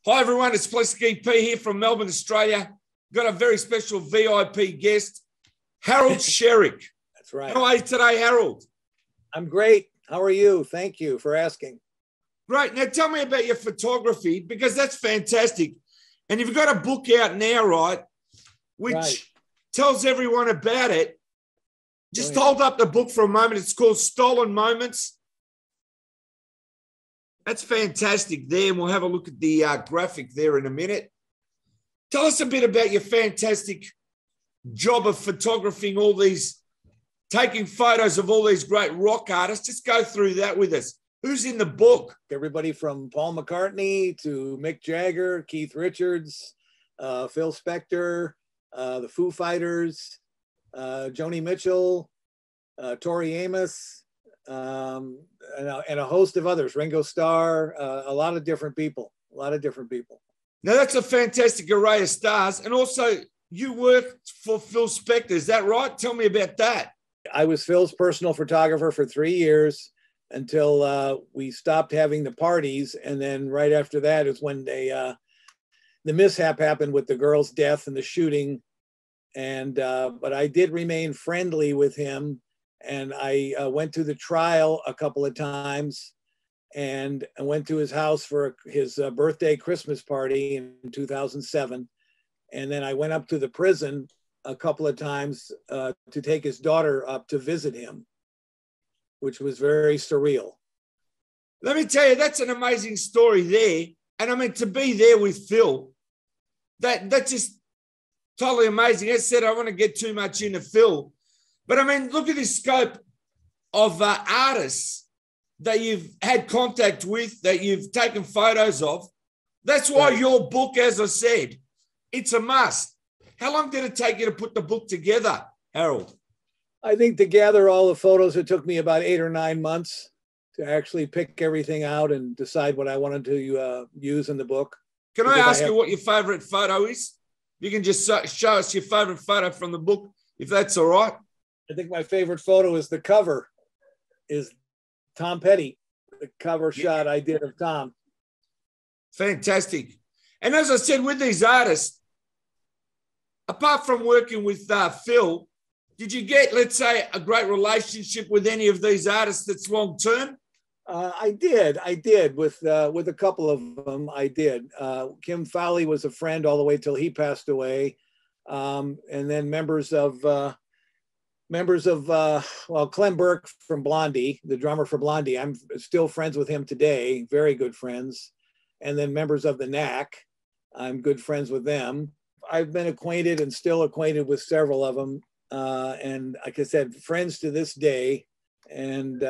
Hi everyone, it's Plesky P here from Melbourne, Australia. Got a very special VIP guest, Harold Sherrick. That's right. How are you today, Harold? I'm great. How are you? Thank you for asking. Great. Now tell me about your photography, because that's fantastic. And you've got a book out now, right, which tells everyone about it. Just hold up the book for a moment. It's called Stolen Moments. That's fantastic there, and we'll have a look at the graphic there in a minute. Tell us a bit about your fantastic job of photographing all these, taking photos of all these great rock artists. Just go through that with us. Who's in the book? Everybody from Paul McCartney to Mick Jagger, Keith Richards, Phil Spector, the Foo Fighters, Joni Mitchell, Tori Amos, and a host of others, Ringo Starr, a lot of different people. Now, that's a fantastic array of stars. And also, you worked for Phil Spector. Is that right? Tell me about that. I was Phil's personal photographer for 3 years until we stopped having the parties. And then right after that is when the mishap happened with the girl's death and the shooting. And but I did remain friendly with him. And I went to the trial a couple of times, and I went to his house for his birthday Christmas party in 2007. And then I went up to the prison a couple of times to take his daughter up to visit him, which was very surreal. Let me tell you, that's an amazing story there. And I mean, to be there with Phil, that's just totally amazing. As I said, I don't want to get too much into Phil. But I mean, look at this scope of artists that you've had contact with, that you've taken photos of. That's why your book, as I said, it's a must. How long did it take you to put the book together, Harold? I think to gather all the photos, it took me about 8 or 9 months to actually pick everything out and decide what I wanted to use in the book. Can I ask you what your favorite photo is? You can just show us your favorite photo from the book, if that's all right. I think my favorite photo is the cover, is Tom Petty, the cover shot I did of Tom. Fantastic. And as I said, with these artists, apart from working with Phil, did you get, let's say, a great relationship with any of these artists that's long term? I did with a couple of them. I did. Kim Fowley was a friend all the way till he passed away, and then members of Clem Burke from Blondie, the drummer for Blondie. I'm still friends with him today, very good friends. And then members of the Knack, I'm good friends with them. I've been acquainted and still acquainted with several of them. And like I said, friends to this day, and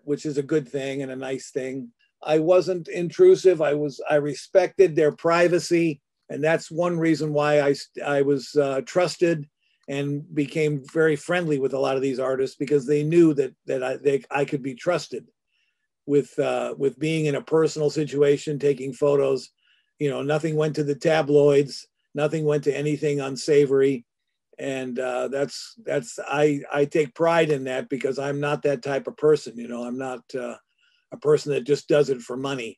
which is a good thing and a nice thing. I wasn't intrusive. I respected their privacy. And that's one reason why I was trusted and became very friendly with a lot of these artists, because they knew that I could be trusted with being in a personal situation, taking photos. You know, nothing went to the tabloids, nothing went to anything unsavory. And I take pride in that, because I'm not that type of person. You know, I'm not a person that just does it for money.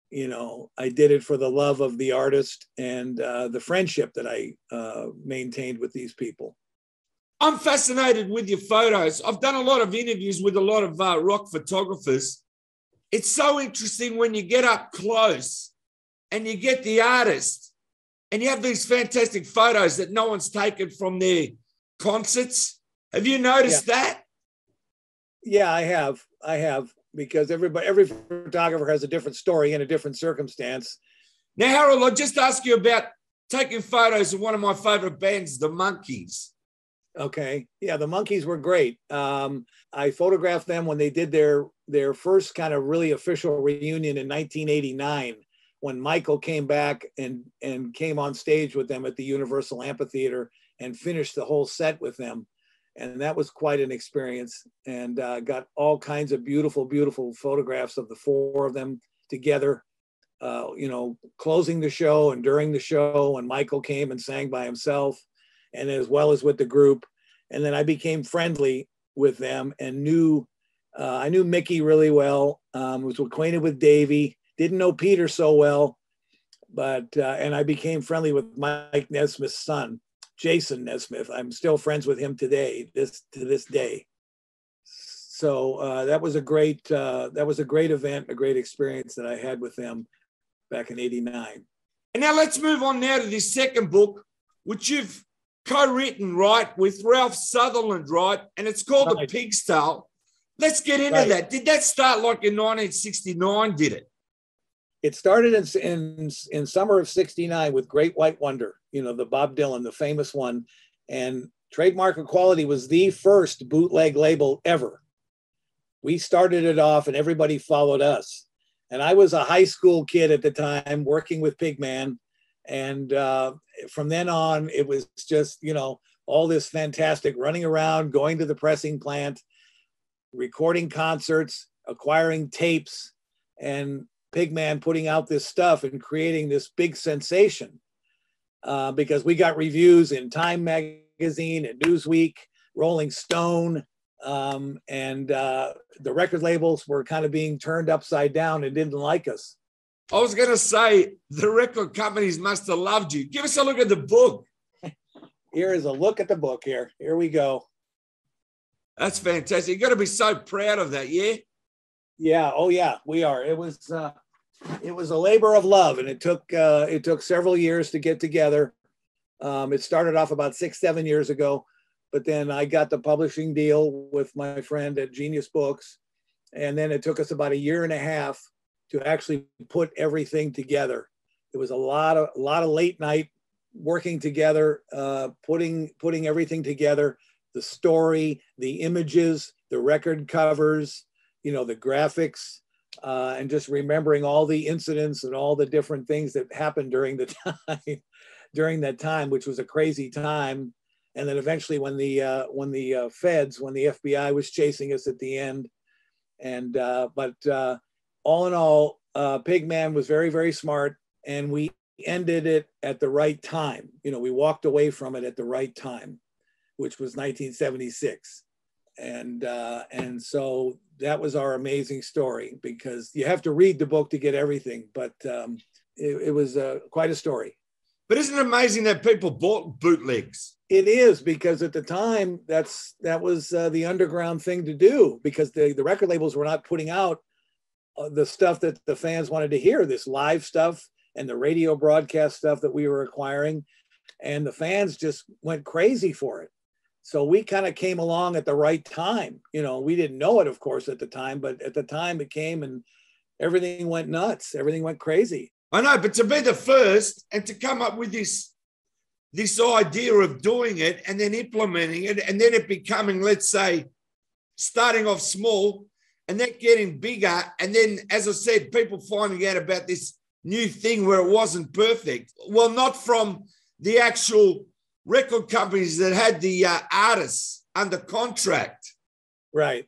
You know, I did it for the love of the artist and the friendship that I maintained with these people. I'm fascinated with your photos. I've done a lot of interviews with a lot of rock photographers. It's so interesting when you get up close and you get the artist and you have these fantastic photos that no one's taken from their concerts. Have you noticed that? Yeah, I have. Because every photographer has a different story in a different circumstance. Now, Harold, I'll just ask you about taking photos of one of my favorite bands, the Monkees. Okay. Yeah, the Monkees were great. I photographed them when they did their first kind of really official reunion in 1989, when Michael came back and came on stage with them at the Universal Amphitheater and finished the whole set with them. And that was quite an experience, and got all kinds of beautiful, beautiful photographs of the four of them together, you know, closing the show and during the show when Michael came and sang by himself, and as well as with the group. And then I became friendly with them and I knew Mickey really well, was acquainted with Davey, didn't know Peter so well, But and I became friendly with Mike Nesmith's son, Jason Nesmith. I'm still friends with him today, to this day. So that was a great event, a great experience that I had with them back in '89. And now let's move on now to this second book, which you've co-written, right, with Ralph Sutherland, right? And it's called The Pig's Tale. Let's get into that. Did that start like in 1969, did it? It started in summer of '69 with Great White Wonder, the Bob Dylan, the famous one. And Trademark Equality was the first bootleg label ever. We started it off and everybody followed us. And I was a high school kid at the time working with Pigman. And from then on, it was just, all this fantastic running around, going to the pressing plant, recording concerts, acquiring tapes, and Pigman putting out this stuff and creating this big sensation because we got reviews in Time Magazine and Newsweek, Rolling Stone, and the record labels were kind of being turned upside down and didn't like us. I was going to say the record companies must have loved you. Give us a look at the book. Here is a look at the book here. Here we go. That's fantastic. You've got to be so proud of that, yeah? Yeah. Oh, yeah, we are. It was a labor of love, and it took several years to get together. It started off about 6-7 years ago, but then I got the publishing deal with my friend at Genius Books, and then it took us about 1.5 years to actually put everything together. It was a lot of late night working together, putting everything together, the story, the images, the record covers, the graphics, and just remembering all the incidents and all the different things that happened during that time, which was a crazy time. And then eventually when the FBI was chasing us at the end. But all in all, Pigman was very, very smart, and we ended it at the right time. We walked away from it at the right time, which was 1976. And so that was our amazing story, because you have to read the book to get everything, but it was quite a story. But isn't it amazing that people bought bootlegs? It is, because at the time that was the underground thing to do, because the record labels were not putting out the stuff that the fans wanted to hear, this live stuff and the radio broadcast stuff that we were acquiring, and the fans just went crazy for it. So we kind of came along at the right time. We didn't know it, of course, at the time, but at the time it came and everything went nuts. Everything went crazy. I know, but to be the first and to come up with this idea of doing it and then implementing it, and then it becoming, let's say, starting off small and then getting bigger. And then, as I said, people finding out about this new thing where it wasn't perfect. Well, not from the actual record companies that had the artists under contract. Right.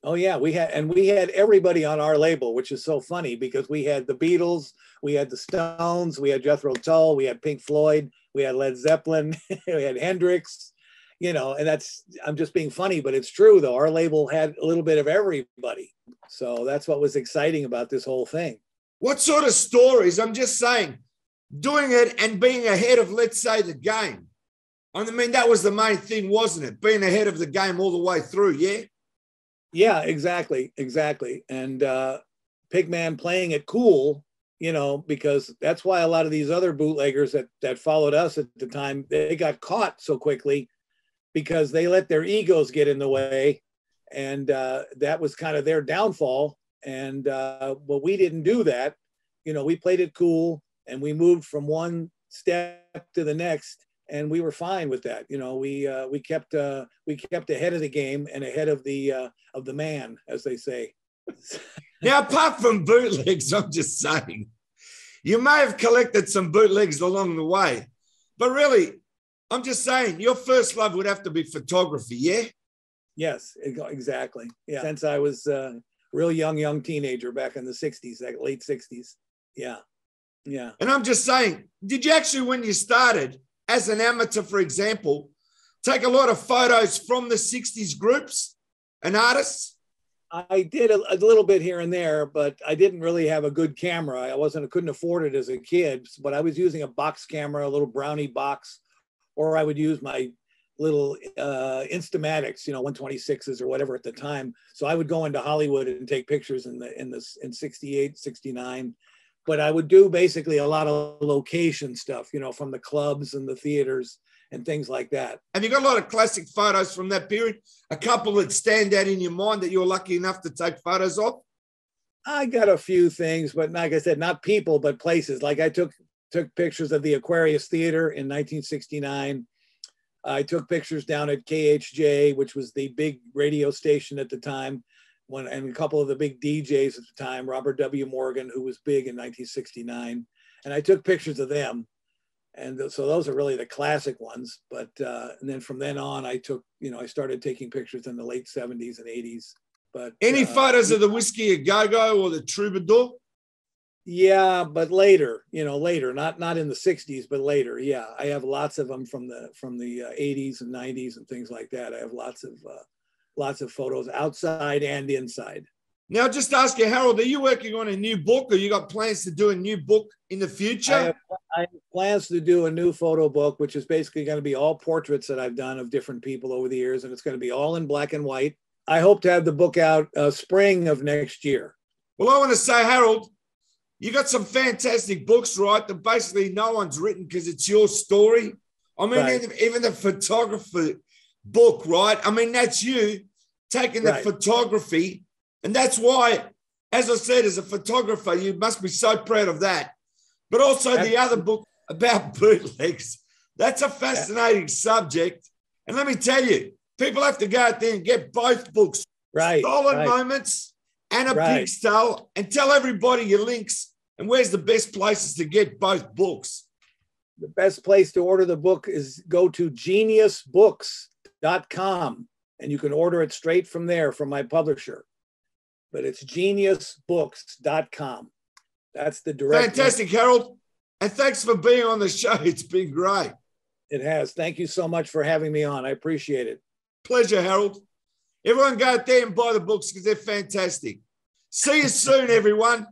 Oh yeah, we had everybody on our label, which is so funny, because we had the Beatles, we had the Stones, we had Jethro Tull, we had Pink Floyd, we had Led Zeppelin, we had Hendrix, and I'm just being funny, but it's true though. Our label had a little bit of everybody. So that's what was exciting about this whole thing. What sort of stories? I'm just saying, doing it and being ahead of, let's say, the game. I mean, that was the main thing, wasn't it? Being ahead of the game all the way through, yeah? Yeah, exactly. And Pigman playing it cool, because that's why a lot of these other bootleggers that followed us at the time, they got caught so quickly because they let their egos get in the way. And that was kind of their downfall. And but we didn't do that. We played it cool, and we moved from one step to the next, and we were fine with that. We kept ahead of the game and ahead of the man, as they say. Now, apart from bootlegs, I'm just saying, you may have collected some bootlegs along the way, but really, I'm just saying, your first love would have to be photography, yeah? Yes, exactly. Yeah, since I was a real young teenager back in the 60s, like late 60s. Yeah. And I'm just saying, did you actually, when you started as an amateur, for example, take a lot of photos from the 60s groups and artists? I did a little bit here and there, but I didn't really have a good camera. Couldn't afford it as a kid, but I was using a box camera, a little Brownie box, or I would use my little Instamatics, 126s or whatever at the time. So I would go into Hollywood and take pictures in 68, 69. But I would do basically a lot of location stuff, from the clubs and the theaters and things like that. Have you got a lot of classic photos from that period? A couple that stand out in your mind that you're lucky enough to take photos of? I got a few things, but like I said, not people, but places. Like I took pictures of the Aquarius Theater in 1969. I took pictures down at KHJ, which was the big radio station at the time, and a couple of the big DJs at the time, Robert W. Morgan, who was big in 1969. And I took pictures of them. And so those are really the classic ones. But and then from then on, I started taking pictures in the late 70s and 80s. But any photos of the Whiskey A Go-Go or the Troubadour? Yeah, but later, not in the 60s, but later. Yeah, I have lots of them from the 80s and 90s and things like that. I have lots of photos outside and inside. Now, just ask you, Harold, are you working on a new book, or you got plans to do a new book in the future? I have plans to do a new photo book, which is basically going to be all portraits that I've done of different people over the years, and it's going to be all in black and white. I hope to have the book out spring of next year. Well, I want to say, Harold, you got some fantastic books, right, that basically no one's written because it's your story. I mean, right. Even the photography book, right? I mean, that's you taking the photography. And that's why, as I said, as a photographer, you must be so proud of that. But also the other book about bootlegs. That's a fascinating subject. And let me tell you, people have to go out there and get both books. Right. Stolen Moments and a Pig Stole, and tell everybody your links and where's the best places to get both books. The best place to order the book is go to geniusbooks.com, and you can order it straight from there from my publisher. But it's geniusbooks.com. That's the direct. Fantastic, Harold. And thanks for being on the show. It's been great. It has. Thank you so much for having me on. I appreciate it. Pleasure, Harold. Everyone go out there and buy the books because they're fantastic. See you soon, everyone.